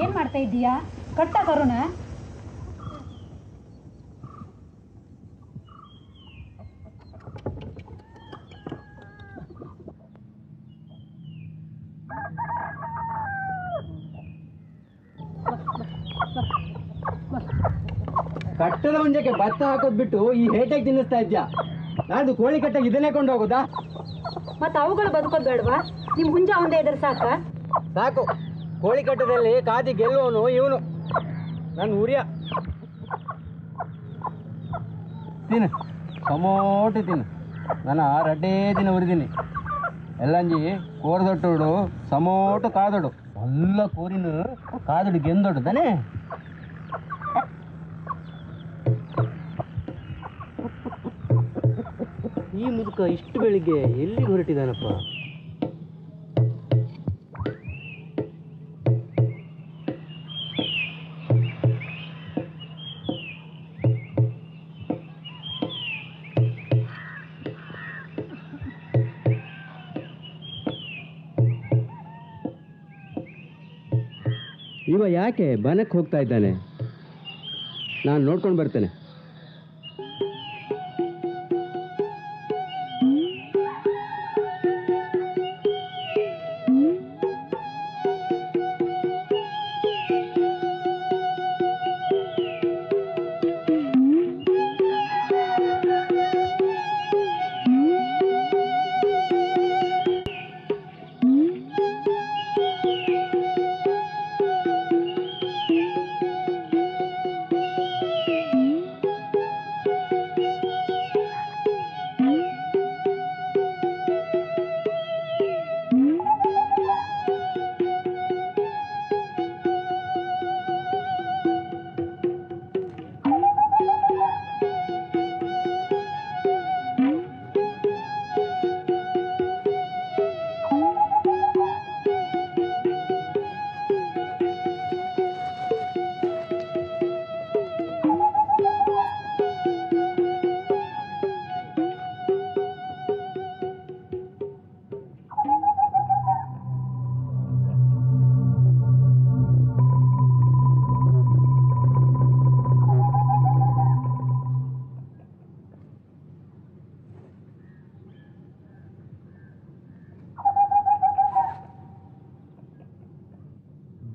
ಏನ್ ಮಾಡ್ತಾ ಇದ್ದೀಯಾ? ಕಟ್ಟ ಕರುಣ. ಕಟ್ಟದ ಮುಂಜಕ್ಕೆ ಭತ್ತ ಹಾಕೋದ್ ಬಿಟ್ಟು ಈ ಹೇಟೆಗೆ ತಿನ್ನಿಸ್ತಾ ಇದ್ಯಾ? ನಾನು ಕೋಳಿ ಕಟ್ಟಾಗ ಇದನ್ನೇ ಕೊಂಡು ಹೋಗೋದಾ? ಮತ್ತ ಅವುಗಳು ಬದುಕೋದ್ ಬೇಡವಾ? ನಿಮ್ ಹುಂಜ ಒಂದೇ ಇದ್ರೆ ಸಾಕ? ಸಾಕು. ಕೋಳಿ ಕಟ್ಟದಲ್ಲಿ ಕಾದಿ ಗೆಲ್ಲುವವನು ಇವನು, ನನ್ನ ಉರಿಯ. ತಿನ್ನು, ಸಮೋಟು ತಿನ್ನು. ನಾನು ರಡ್ಡೇ ದಿನ ಉರಿದೀನಿ. ಎಲ್ಲಂಜಿ ಕೋರ್ದೊಟ್ಟುಡು ಸಮೋಟು ಕಾದೊಡು ಎಲ್ಲ ಕೋರಿನ ಕಾದೊಡು ಗೆಂದೊಡು ತಾನೇ. ಈ ಮುದುಕ ಇಷ್ಟು ಬೆಳಿಗ್ಗೆ ಎಲ್ಲಿಗೆ ಹೊರಟಿದಾನಪ್ಪ? ಇವ ಯಾಕೆ ಬನಕ್ಕೆ ಹೋಗ್ತಾ ಇದ್ದಾನೆ? ನಾನು ನೋಡ್ಕೊಂಡು ಬರ್ತೇನೆ.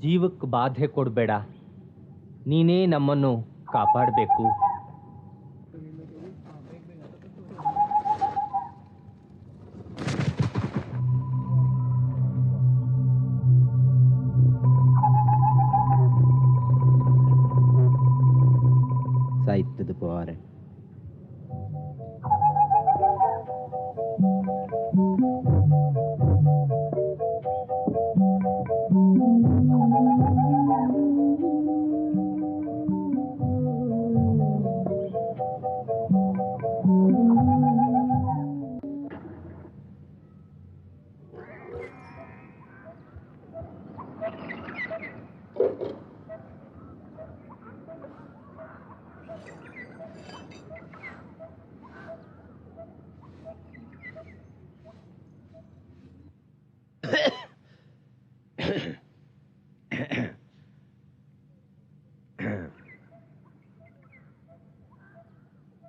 ಜೀವಕ್ಕೆ ಬಾಧೆ ಕೊಡಬೇಡ, ನೀನೇ ನಮ್ಮನ್ನು ಕಾಪಾಡಬೇಕು. ಸಾಹಿತ್ಯದ ಪವಾರೆ.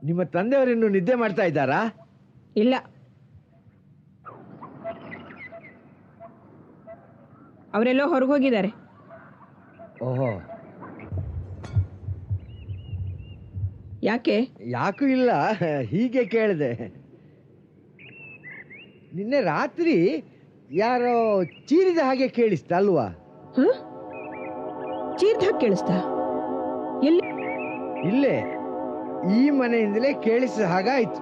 ನಿಮ್ಮ ತಂದೆಯವರಿನ್ನು ನಿದ್ದೆ ಮಾಡ್ತಾ ಇದ್ದಾರಾ? ಇಲ್ಲ, ಅವರೆಲ್ಲೋ ಹೊರಗೋಗಿದ್ದಾರೆ. ಓಹೋ, ಯಾಕೆ? ಯಾಕೂ ಇಲ್ಲ, ಹೀಗೆ ಕೇಳಿದೆ. ನಿನ್ನೆ ರಾತ್ರಿ ಯಾರೋ ಚೀರಿದ ಹಾಗೆ ಕೇಳಿಸ್ತ ಅಲ್ವಾ? ಚೀರ್ದ ಹಾಗೆ ಕೇಳಿಸ್ತಾ? ಎಲ್ಲಿ? ಇಲ್ಲೇ ಈ ಮನೆಯಿಂದಲೇ ಕೇಳಿಸಿದ ಹಾಗಾಯ್ತು.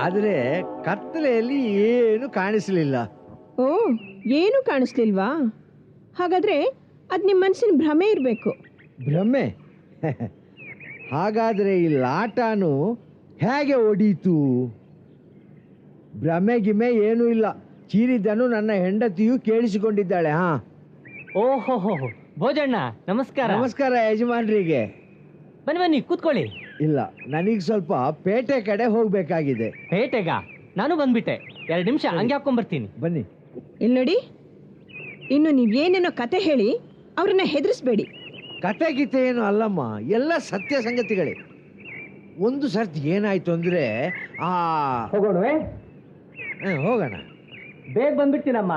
ಆದರೆ ಕತ್ತಲೆಯಲ್ಲಿ ಏನು ಕಾಣಿಸಲಿಲ್ಲ. ಓ, ಏನು ಕಾಣಿಸ್ಲಿಲ್ವಾ? ಹಾಗಾದ್ರೆ ಅದ್ ನಿಮ್ಮ ಮನಸ್ಸಿನ ಭ್ರಮೆ ಇರಬೇಕು. ಭ್ರಮೆ? ಹಾಗಾದ್ರೆ ಈ ಲಾಟನು ಹೇಗೆ ಹೊಡೀತು? ಭ್ರಮೆ ಗಿಮೆ ಏನೂ ಇಲ್ಲ. ಚೀರಿದನು ನನ್ನ ಹೆಂಡತಿಯು ಕೇಳಿಸಿಕೊಂಡಿದ್ದಾಳೆ. ಹಾ, ಓಹೋ ಭೋಜಣ್ಣ, ನಮಸ್ಕಾರ. ನಮಸ್ಕಾರ ಯಜಮಾನ್ರಿಗೆ. ಬನ್ನಿ ಬನ್ನಿ ಕೂತ್ಕೊಳ್ಳಿ. ಇಲ್ಲ, ನನಗೆ ಸ್ವಲ್ಪ ಪೇಟೆ ಕಡೆ ಹೋಗ್ಬೇಕಾಗಿದೆ. ಪೇಟೆಗ? ನಾನು ಬಂದ್ಬಿಟ್ಟೆ, 2 ನಿಮಿಷ ಹಂಗೆ ಹಾಕೊಂಡ್ಬರ್ತೀನಿ. ಬನ್ನಿ. ಇಲ್ಲಿ ನೋಡಿ, ಇನ್ನು ನೀವೇನೇನೋ ಕತೆ ಹೇಳಿ ಅವ್ರನ್ನ ಹೆದರಿಸ್ಬೇಡಿ. ಕತೆ ಗೀತೆ ಏನು ಅಲ್ಲಮ್ಮ, ಎಲ್ಲ ಸತ್ಯ ಸಂಗತಿಗಳೇ. ಒಂದು ಸರ್ತಿ ಏನಾಯ್ತು ಅಂದ್ರೆ ಹೋಗೋಣವೇ? ಹೋಗೋಣ. ಬೇಗ ಬಂದ್ಬಿಡ್ತೀನಮ್ಮ.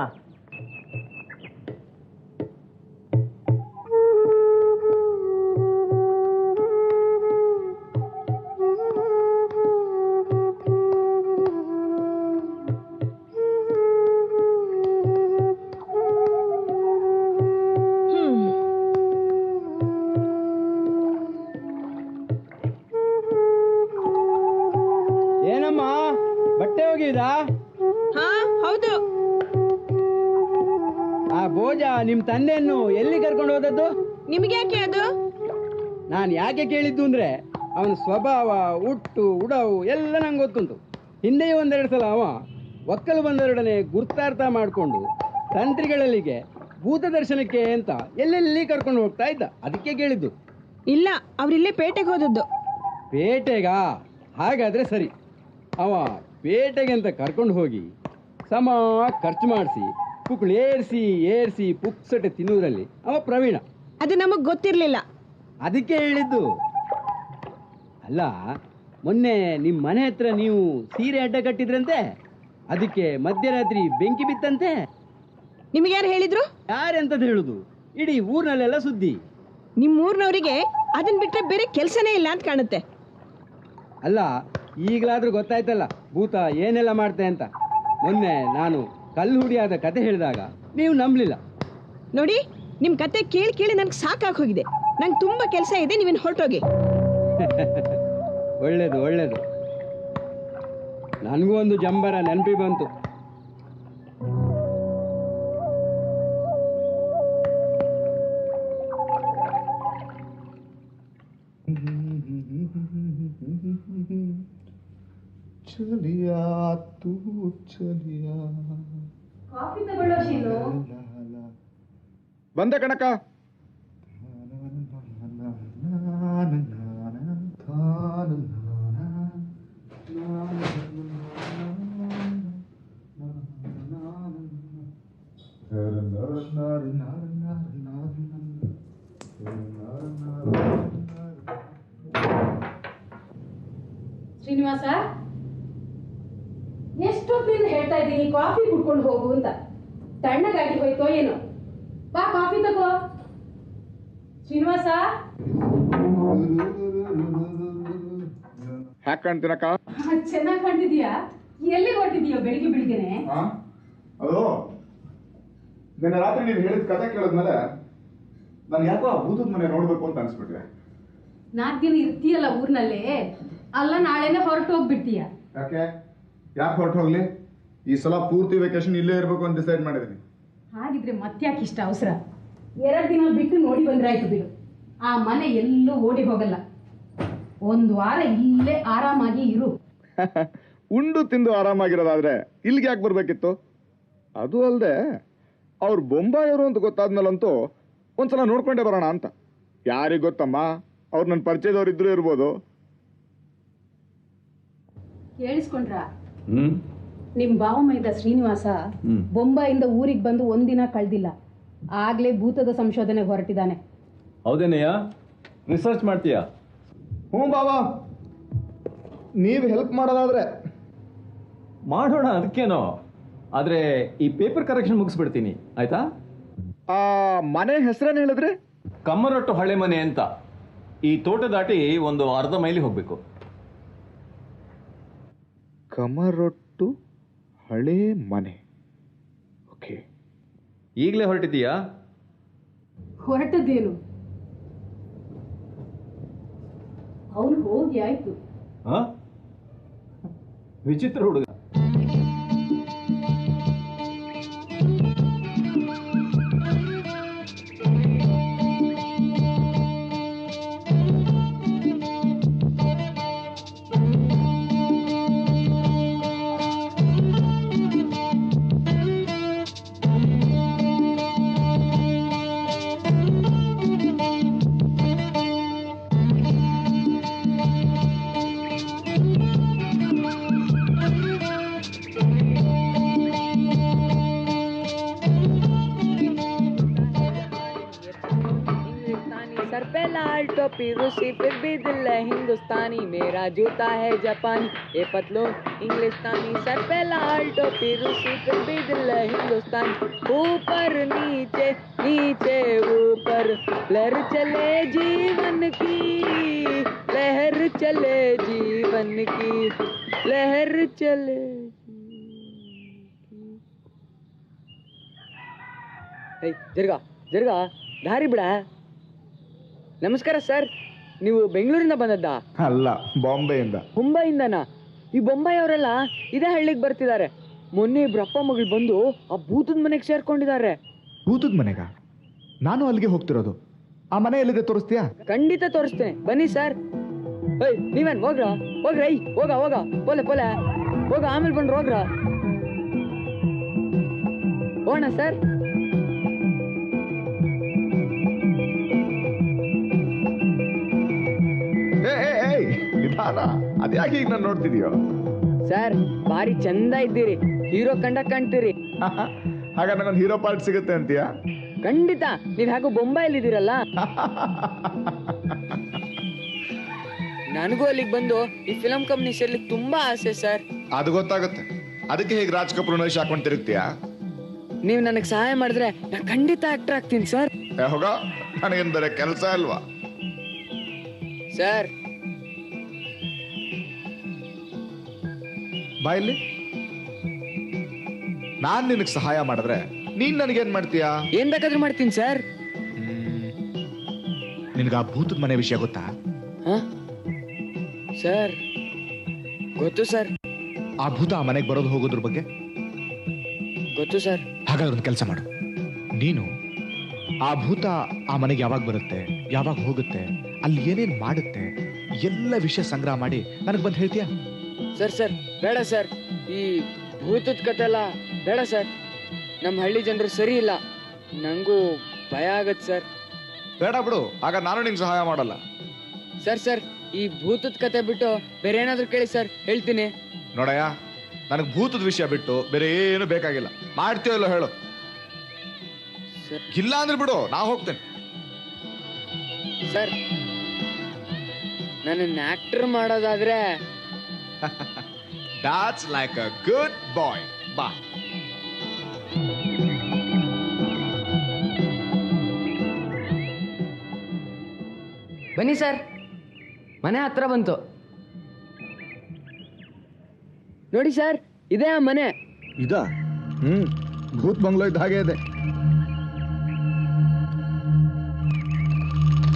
ಏನಮ್ಮ, ಬಟ್ಟೆ ಹೋಗಿದಾ? ಹಾ, ಹೌದು. ಆ ಭೋಜ ನಿಮ್ ತಂದೆಯನ್ನು ಎಲ್ಲಿ ಕರ್ಕೊಂಡು ಹೋದದ್ದು? ನಿಮ್ಗೆ ಯಾಕೆ ಅದು? ನಾನು ಯಾಕೆ ಕೇಳಿದ್ದು ಅಂದ್ರೆ ಅವನ ಸ್ವಭಾವ, ಉಟ್ಟು, ಉಡವು ಎಲ್ಲ ನಂಗೆ ಗೊತ್ತುಂಟು. ಹಿಂದೆಯೂ 1-2 ಸಲ ಅವ ಒಕ್ಕಲು ಬಂದವರೊಡನೆ ಗುರ್ತಾರ್ಥ ಮಾಡಿಕೊಂಡು ತಂತ್ರಿಗಳಲ್ಲಿಗೆ ಭೂತ ದರ್ಶನಕ್ಕೆ ಅಂತ ಎಲ್ಲೆಲ್ಲಿ ಕರ್ಕೊಂಡು ಹೋಗ್ತಾ ಇದ್ದ. ಅದಕ್ಕೆ ಕೇಳಿದ್ದು. ಇಲ್ಲ, ಅವ್ರಿಲ್ಲೇ ಪೇಟೆಗೆ ಹೋದದ್ದು. ಪೇಟೆಗಾ? ಹಾಗಾದ್ರೆ ಸರಿ. ಅವ ಪೇಟೆಗೆ ಅಂತ ಕರ್ಕೊಂಡು ಹೋಗಿ ಸಮ ಖರ್ಚು ಮಾಡಿಸಿ ಪುಕ್ಳು ಏರ್ಸಿ ಪುಕ್ಸಟೆ ತಿನ್ನುವುದರಲ್ಲಿ ಅವ ಪ್ರವೀಣ. ಅದು ನಮಗ್ ಗೊತ್ತಿರ್ಲಿಲ್ಲ. ಅದಕ್ಕೆ ಹೇಳಿದ್ದು. ಅಲ್ಲ, ಮೊನ್ನೆ ನಿಮ್ಮ ಮನೆ ಹತ್ರ ನೀವು ಸೀರೆ ಅಡ್ಡ ಕಟ್ಟಿದ್ರಂತೆ, ಅದಕ್ಕೆ ಮಧ್ಯರಾತ್ರಿ ಬೆಂಕಿ ಬಿತ್ತಂತೆ. ನಿಮ್ಗೆ ಯಾರು ಹೇಳಿದ್ರು? ಯಾರೆಂತದ್ದು ಹೇಳುದು? ಇಡೀ ಊರ್ನಲ್ಲೆಲ್ಲ ಸುದ್ದಿ. ನಿಮ್ಮೂರ್ನವರಿಗೆ ಅದನ್ ಬಿಟ್ರೆ ಬೇರೆ ಕೆಲ್ಸನೇ ಇಲ್ಲ ಅಂತ ಕಾಣುತ್ತೆ. ಅಲ್ಲ, ಈಗಲಾದ್ರೂ ಗೊತ್ತಾಯ್ತಲ್ಲ ಭೂತ ಏನೆಲ್ಲ ಮಾಡ್ತೆ ಅಂತ. ಮೊನ್ನೆ ನಾನು ಕಲ್ಲು ಹುಡಿಯಾದ ಕತೆ ಹೇಳಿದಾಗ ನೀವು ನಂಬಲಿಲ್ಲ. ನೋಡಿ, ನಿಮ್ ಕತೆ ಕೇಳಿ ಕೇಳಿ ನನ್ಗೆ ಸಾಕಾಗಿ ಹೋಗಿದೆ. ನಂಗೆ ತುಂಬಾ ಕೆಲಸ ಇದೆ, ನೀವೇನು ಹೊರಟೋಗಿ. ಒಳ್ಳೇದು. ನನಗೂ ಒಂದು ಜಂಬರ ನೆನಪಿ ಬಂತು. ಚಲಿಯಾ ತೂ ಚಲಿಯಾ. ಕಾಫಿ ತಗೊಳ್ಳೋ ಶೀನು. ಬಂದೆ ಕಣಕ. ಶ್ರೀನಿವಾಸ, ಎಷ್ಟೊತ್ತಿಂದ ಹೇಳ್ತಾ ಇದ್ದೀನಿ ಕಾಫಿ ಕುಡ್ಕೊಂಡು ಹೋಗು ಅಂತ. ತಣ್ಣಗಾಗಿ ಹೋಯ್ತೋ ಏನೋ? ಬಾ ಕಾಫಿ ತಗೋ. ಶ್ರೀನಿವಾಸ, ಹ್ಯಾಕ್ ಕಾಣ್ತೀನಕ್ಕ? ಚೆನ್ನಾಗಿ ಕಾಣ್ತಿದೀಯಾ. ಎಲ್ಲಿ ಹೊರಟಿದೀಯೋ ಬೆಳಿಗ್ಗೆ ಬೆಳಿಗ್ಗೆನೆ? ಅದು ನಿನ್ನೆ ರಾತ್ರಿ ನೀನು ಹೇಳಿದ ಕತೆ ಕೇಳಿದ್ಮೇಲೆ ನಾನು ಯಾಕೋ ಭೂತದ ಮನೆ ನೋಡ್ಬೇಕು ಅಂತ ಅನ್ಸ್ಬಿಟ್ರೆ. 4 ದಿನ ಇರ್ತೀಯಲ್ಲ ಊರ್ನಲ್ಲೇ, ಅಲ್ಲ ನಾಳೆನೆ ಹೊರಟು ಹೋಗ್ಬಿಡ್ತೀಯ. ಯಾಕೆ ಹೊರಟು ಹೋಗ್ಲಿ? ಈ ಸಲ ಪೂರ್ತಿ ವೆಕೇಶನ್ ಇಲ್ಲೇ ಇರ್ಬೇಕು ಅಂತ ಡಿಸೈಡ್ ಮಾಡಿದೀನಿ. ಹಾಗಿದ್ರೆ ಮತ್ತ್ಯಾಕೆ ಇಷ್ಟ ಅವಸರ? 2 ದಿನ ಬಿಟ್ಟು ನೋಡಿ ಬಂದ್ರಾಯ್ತು ಬಿಡು. ಆ ಮನೆ ಎಲ್ಲೂ ಓಡಿ ಹೋಗಲ್ಲ. 1 ವಾರ ಇಲ್ಲೇ ಆರಾಮಾಗಿ ಇರು. ಉಂಡು ತಿಂದು ಆರಾಮಾಗಿರೋದಾದ್ರೆ ಇಲ್ಲಿಗೆ ಯಾಕೆ ಬರ್ಬೇಕಿತ್ತು? ಅದು ಅಲ್ಲದೆ ಅವ್ರು ಬೊಂಬಾಯಿಯವರು ಅಂತ ಗೊತ್ತಾದ್ಮೇಲಂತೂ ಒಂದ್ಸಲ ನೋಡ್ಕೊಂಡೇ ಬರೋಣ ಅಂತ. ಯಾರಿಗೆ ಗೊತ್ತಮ್ಮ, ಅವ್ರು ನನ್ನ ಪರಿಚಯದವ್ರು ಇದ್ರೂ ಇರ್ಬೋದು. ಕೇಳಿಸ್ಕೊಂಡ್ರ? ನಿಮ್ ಬಾವ ಮೈದ ಶ್ರೀನಿವಾಸ ಬೊಂಬಾಯಿಂದ ಊರಿಗೆ ಬಂದು 1 ದಿನ ಕಳ್ದಿಲ್ಲ. ಆಗ್ಲೇ ಭೂತದ ಸಂಶೋಧನೆಗೆ ಹೊರಟಿದ್ದಾನೆ. ಹೌದೇನಯ್ಯ, ರಿಸರ್ಚ್ ಮಾಡ್ತೀಯಾ? ಹ್ಞೂ ಬಾಬಾ, ನೀವು ಹೆಲ್ಪ್ ಮಾಡೋದಾದ್ರೆ ಮಾಡೋಣ, ಅದಕ್ಕೇನೋ. ಆದರೆ ಈ ಪೇಪರ್ ಕರೆಕ್ಷನ್ ಮುಗಿಸ್ಬಿಡ್ತೀನಿ, ಆಯ್ತಾ? ಆ ಮನೆ ಹೆಸರೇನು ಹೇಳಿದ್ರೆ? ಕಮ್ಮರೊಟ್ಟು ಹಳೆ ಮನೆ ಅಂತ. ಈ ತೋಟ ದಾಟಿ ಒಂದು ಅರ್ಧ ಮೈಲಿ ಹೋಗಬೇಕು. ಕಮರೊಟ್ಟು ಹಳೆ ಮನೆ. ಓಕೆ. ಈಗಲೇ ಹೊರಟಿದ್ದೀಯಾ? ಹೊರಟದ್ದೇನು? ಅವನು ಹೋಗಿ ಆಯ್ತು. ಹಾಂ, ವಿಚಿತ್ರ ಹುಡುಗ. सर पे लाल टोपी रूसी फिर भी दिल है हिंदुस्तानी, मेरा जूता है जापानी ये पतलून इंग्लिस्तानी। सर पे लाल टोपी रूसी फिर भी दिल है हिंदुस्तानी, ऊपर नीचे नीचे ऊपर लहर चले जीवन की, लहर चले जीवन की, लहर चले। ಜರ್ಗ ಜರ್ಗ ದಾರಿ ಬಿಡ. ನಮಸ್ಕಾರ ಸರ್, ನೀವು ಬೆಂಗಳೂರಿಂದ ಬಂದದ್ದಾ? ಅಲ್ಲ, ಬಾಂಬೆಯಿಂದ. ಮುಂಬೈಯಿಂದನಾ? ಈ ಬೊಂಬಾಯಿ ಅವರೆಲ್ಲ ಇದೇ ಹಳ್ಳಿಗೆ ಬರ್ತಿದ್ದಾರೆ. ಮೊನ್ನೆ ಇಬ್ರು ಅಪ್ಪ ಮಗಳು ಬಂದು ಆ ಭೂತದ ಮನೆಗೆ ಸೇರ್ಕೊಂಡಿದ್ದಾರೆ. ಭೂತದ ಮನೆಗ? ನಾನು ಅಲ್ಲಿಗೆ ಹೋಗ್ತಿರೋದು. ಆ ಮನೆ ಎಲ್ಲಿದೆ ತೋರಿಸ್ತೀಯಾ? ಖಂಡಿತ ತೋರಿಸ್ತೇನೆ, ಬನ್ನಿ ಸರ್. ನೀವೇನ್ ಹೋಗ್ರ ಹೋಗ್ರ, ಹೋಗ ಹೋಗ ಪೋಲೆ ಪೋಲೆ ಹೋಗ, ಆಮೇಲೆ ಬಂದ್ರು ಹೋಗ್ರ. ಹೋಗೋಣ ಸರ್. ನಿಧಾನ, ಅದ್ಯಾಕೆ ಈಗ ನಾನು ನೋಡ್ತಿದೀಯೋ? ಸರ್ ಭಾರಿ ಚಂದ ಇದ್ದೀರಿ, ಹೀರೋ ಕಂಡ ಕಾಣ್ತೀರಿ. ಹಾಗ ನಂಗೊಂದು ಹೀರೋ ಪಾರ್ಟ್ ಸಿಗುತ್ತೆ ಅಂತೀಯಾ? ಖಂಡಿತ. ನೀವ್ ಹೇಗೋ ಬೊಂಬಾಯಲ್ಲಿ ಇದ್ದೀರಲ್ಲ, ನನಗೂ ಅಲ್ಲಿಗೆ ಬಂದು ಈ ಫಿಲಂ ಕಂಪ್ನಿ ಸೇರ್ಲಿಕ್ಕೆ ತುಂಬಾ ಆಸೆ ಸರ್. ಅದು ಗೊತ್ತಾಗುತ್ತೆ, ಅದಕ್ಕೆ ಹೇಗೆ ರಾಜ್ ಕಪೂರ್ ವೇಷ ಹಾಕೊಂಡು ತಿರುಗ್ತೀಯಾ? ನೀವು ನನಗೆ ಸಹಾಯ ಮಾಡಿದ್ರೆ ನಾ ಖಂಡಿತ ಆಕ್ಟರ್ ಆಗ್ತೀನಿ ಸರ್. ಹೋಗ, ನನಗೇನ್ ಬೇರೆ ಕೆಲಸ ಅಲ್ವಾ? ಸರ್ ಬಾಯಲ್ಲಿ ನಾನ್ ನಿನಗೆ ಸಹಾಯ ಮಾಡಿದ್ರೆ ನೀನ್ ನನಗೇನ್ ಮಾಡ್ತೀಯಾ? ಏನ್ ಬೇಕಾದ್ರೂ ಮಾಡ್ತೀನಿ ಸರ್. ನಿನಗ ಆ ಭೂತದ ಮನೆ ವಿಷಯ ಗೊತ್ತಾ? ಸರ್ ಗೊತ್ತು ಸರ್. ಆ ಭೂತ ಆ ಮನೆಗೆ ಬರೋದು ಹೋಗೋದ್ರ ಬಗ್ಗೆ ಗೊತ್ತು ಸರ್. ಹಾಗಾದ್ರೆ ಒಂದು ಕೆಲಸ ಮಾಡು, ನೀನು ಆ ಭೂತ ಆ ಮನೆಗೆ ಯಾವಾಗ ಬರುತ್ತೆ, ಯಾವಾಗ ಹೋಗುತ್ತೆ, ಅಲ್ಲಿ ಏನೇನ್ ಮಾಡುತ್ತೆ, ಎಲ್ಲ ವಿಷಯ ಸಂಗ್ರಹ ಮಾಡಿ ನನಗೆ ಬಂದು ಹೇಳ್ತೀಯಾ? ಸರ್ ಸರ್ ಬೇಡ ಸರ್, ಈ ಭೂತದ ಕತೆ ಎಲ್ಲ ಬೇಡ ಸರ್. ನಮ್ಮ ಹಳ್ಳಿ ಜನರು ಸರಿ ಇಲ್ಲ, ನಂಗೂ ಭಯ ಆಗತ್ತೆ ಸರ್. ಬೇಡ ಬಿಡು, ಆಗ ನಾನು ನಿಂಗೆ ಸಹಾಯ ಮಾಡಲ್ಲ. ಸರ್ ಸರ್ ಈ ಭೂತದ ಕತೆ ಬಿಟ್ಟು ಬೇರೆ ಏನಾದ್ರು ಕೇಳಿ ಸರ್, ಹೇಳ್ತೀನಿ. ನೋಡಯ್ಯ, ನನಗೆ ಭೂತದ ವಿಷಯ ಬಿಟ್ಟು ಬೇರೆ ಏನು ಬೇಕಾಗಿಲ್ಲ. ಮಾಡ್ತೀಯೋ ಇಲ್ಲೋ ಹೇಳು. ಇಲ್ಲ ಅಂದ್ರೆ ಬಿಡು, ನಾ ಹೋಗ್ತೇನೆ. ಸರ್ ನನ್ನ ಆಕ್ಟರ್ ಮಾಡೋದಾದ್ರೆ That's like a good boy. ಬಾ. ಬನ್ನಿ ಸರ್, ಮನೆ ಹತ್ರ ಬಂತು ನೋಡಿ ಸರ್, ಇದೇ ಆ ಮನೆ. ಇದಾ? ಭೂತ್ ಬಂಗ್ಲೋ ಇದ್ದ ಹಾಗೆ ಇದೆ.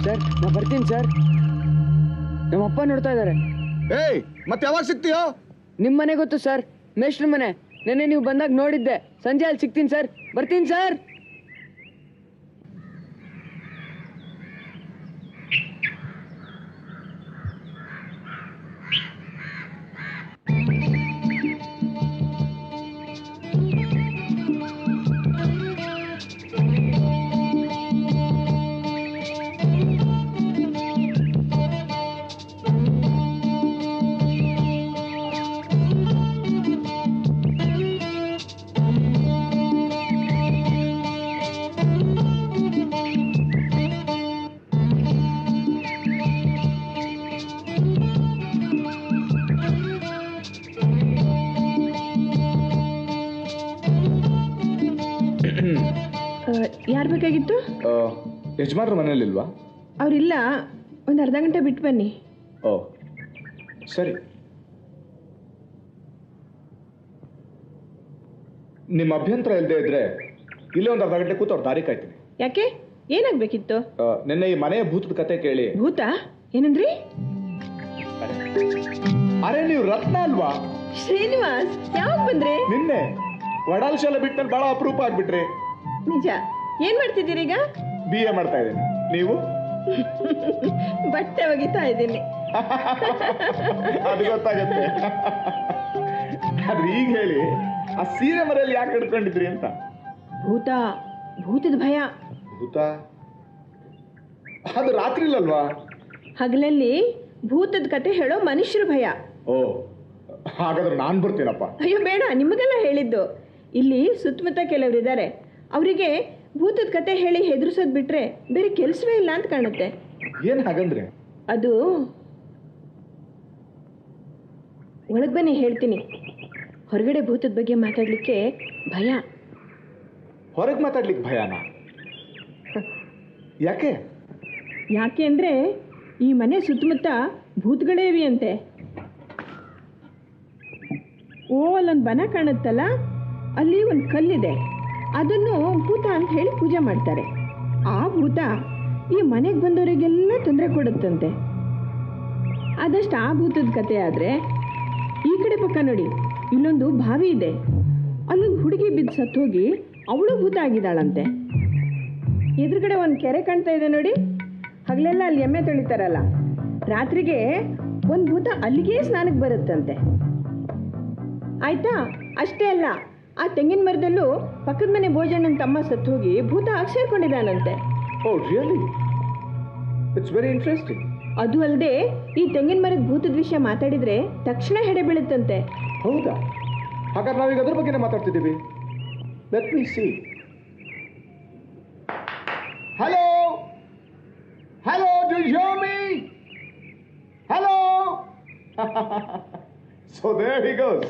ಸರ್ ನಾ ಬರ್ತೀನಿ ಸರ್, ನಮ್ಮಪ್ಪ ನೋಡ್ತಾ ಇದ್ದಾರೆ. ಏಯ್, ಮತ್ತೆ ಯಾವಾಗ ಸಿಗ್ತೀಯೋ? ನಿಮ್ ಮನೆ ಗೊತ್ತು ಸರ್, ಮೇಷ್ಟ್ರ ಮನೆ. ನೆನ್ನೆ ನೀವು ಬಂದಾಗ ನೋಡಿದ್ದೆ. ಸಂಜೆ ಅಲ್ಲಿ ಸಿಗ್ತೀನಿ ಸರ್, ಬರ್ತೀನಿ ಸರ್. ಯಾರು ಬೇಕಾಗಿತ್ತು? ಯಜಮಾನ್ರ ಮನೇಲಿಲ್ವಾ? ಅವರಿಲ್ಲ, ಒಂದು ಅರ್ಧ ಗಂಟೆ ಬಿಟ್ಟು ಬನ್ನಿ. ಓ ಸರಿ. ನಿಮ್ಮ ಅಭ್ಯಂತರ ಇಲ್ಲದೆ ಇದ್ರೆ ಇಲ್ಲೇ ಒಂದು ಅರ್ಧ ಗಂಟೆ ಕೂತು ಅವ್ರ ದಾರಿ ಕಾಯ್ತೀನಿ. ಯಾಕೆ, ಏನಾಗ್ಬೇಕಿತ್ತು? ನಿನ್ನೆ ಈ ಮನೆಯ ಭೂತದ ಕತೆ ಕೇಳಿ. ಭೂತ ಏನಂದ್ರಿ? ಅರೆ ನೀವು ರತ್ನ ಅಲ್ವಾ? ಶ್ರೀನಿವಾಸ್, ಯಾವಾಗ ಬಂದ್ರೆ? ನಿನ್ನೆ ವಡಾಲ್ ಶಾಲೆ ಬಿಟ್ಮೇಲೆ ಬಹಳ ಅಪರೂಪ ಆಗ್ಬಿಟ್ರಿ. ನಿಜ. ಏನ್ ಮಾಡ್ತಿದ್ದೀರಿ ಈಗ? BA ಮಾಡ್ತಾ ಇದ್ದೀನಿ. ನೀವು? ಬಟ್ಟೆ ಒಗಿತಾ ಇದ್ದೀನಿ. ಅದು ಗೊತ್ತಾಗತ್ತೆ. ಆದ್ರೆ ಈಗ ಹೇಳಿ, ಆ ಸೀರೆ ಮರೆಯಲ್ಲಿ ಯಾಕೆ ಹಿಡ್ಕೊಂಡಿದ್ರಿ ಅಂತ? ಭೂತ, ಭೂತದ ಭಯ. ಭೂತ ಅದು ರಾತ್ರಿ ಇಲ್ಲಲ್ವಾ? ಹಗಲಲ್ಲಿ ಭೂತದ ಕತೆ ಹೇಳೋ ಮನುಷ್ಯರ ಭಯ. ಓ ಹಾಗಾದ್ರೆ ನಾನ್ ಬರ್ತೀನಪ್ಪ. ಅಯ್ಯೋ ಬೇಡ, ನಿಮಗೆಲ್ಲ ಹೇಳಿದ್ದು. ಇಲ್ಲಿ ಸುತ್ತಮುತ್ತ ಕೆಲವರಿದ್ದಾರೆ, ಅವರಿಗೆ ಭೂತದ ಕತೆ ಹೇಳಿ ಹೆದರ್ಸೋದು ಬಿಟ್ರೆ ಬೇರೆ ಕೆಲಸವೇ ಇಲ್ಲ ಅಂತ ಕಾಣುತ್ತೆ. ಏನ್ ಹಾಗಂದ್ರೆ? ಅದು ಒಳಗ್ ಬನ್ನಿ ಹೇಳ್ತೀನಿ. ಹೊರಗಡೆ ಭೂತದ ಬಗ್ಗೆ ಮಾತಾಡ್ಲಿಕ್ಕೆ ಭಯ. ಹೊರಗೆ ಮಾತಾಡ್ಲಿಕ್ಕೆ ಭಯನಾ? ಯಾಕೆ? ಯಾಕೆ ಅಂದ್ರೆ ಈ ಮನೆ ಸುತ್ತಮುತ್ತ ಭೂತಗಳೇ ಇವೆ ಅಂತೆ. ಓ, ಅಲ್ಲೊಂದು ಬನ ಕಾಣುತ್ತಲ್ಲ, ಅಲ್ಲಿ ಒಂದು ಕಲ್ಲಿದೆ, ಅದನ್ನು ಭೂತ ಅಂತ ಹೇಳಿ ಪೂಜೆ ಮಾಡ್ತಾರೆ. ಆ ಭೂತ ಈ ಮನೆಗೆ ಬಂದವರಿಗೆಲ್ಲ ತೊಂದರೆ ಕೊಡುತ್ತಂತೆ. ಆದಷ್ಟು ಆ ಭೂತದ ಕತೆ ಆದರೆ, ಈ ಕಡೆ ಪಕ್ಕ ನೋಡಿ, ಇಲ್ಲೊಂದು ಬಾವಿ ಇದೆ, ಅಲ್ಲೊಂದು ಹುಡುಗಿ ಬಿದ್ದು ಸತ್ತೋಗಿ ಅವಳು ಭೂತ ಆಗಿದ್ದಾಳಂತೆ. ಎದುರುಗಡೆ ಒಂದು ಕೆರೆ ಕಾಣ್ತಾ ಇದೆ ನೋಡಿ, ಹಗಲೆಲ್ಲ ಅಲ್ಲಿ ಎಮ್ಮೆ ತೊಳಿತಾರಲ್ಲ, ರಾತ್ರಿಗೆ ಒಂದು ಭೂತ ಅಲ್ಲಿಗೆ ಸ್ನಾನಕ್ಕೆ ಬರುತ್ತಂತೆ. ಆಯ್ತಾ? ಅಷ್ಟೇ ಅಲ್ಲ, ಆ ತೆಂಗಿನ ಮರದಲ್ಲೂ ಪಕ್ಕದ ಮನೆ ಭೋಜನನ ತಮ್ಮ ಸತ್ತು ಹೋಗಿ ಭೂತ ಆಗಿ ಸೇರ್ಕೊಂಡಿದ್ದಾನಂತೆ. Oh really? It's very interesting. ಅದು ಅಲ್ಲದೆ ಈ ತೆಂಗಿನ ಮರದ ಭೂತದ ವಿಷಯ ಮಾತಾಡಿದ್ರೆ ತಕ್ಷಣ ಹೆಡೆ ಬೀಳುತ್ತಂತೆ. ಹೌದಾ? ಹಾಗಾದ್ರೆ ನಾವೀಗ ಅದ್ರ ಬಗ್ಗೆನೇ ಮಾತಾಡ್ತಿದ್ದೀವಿ. Let me see. Hello hello, do you hear me? Hello. So there he goes.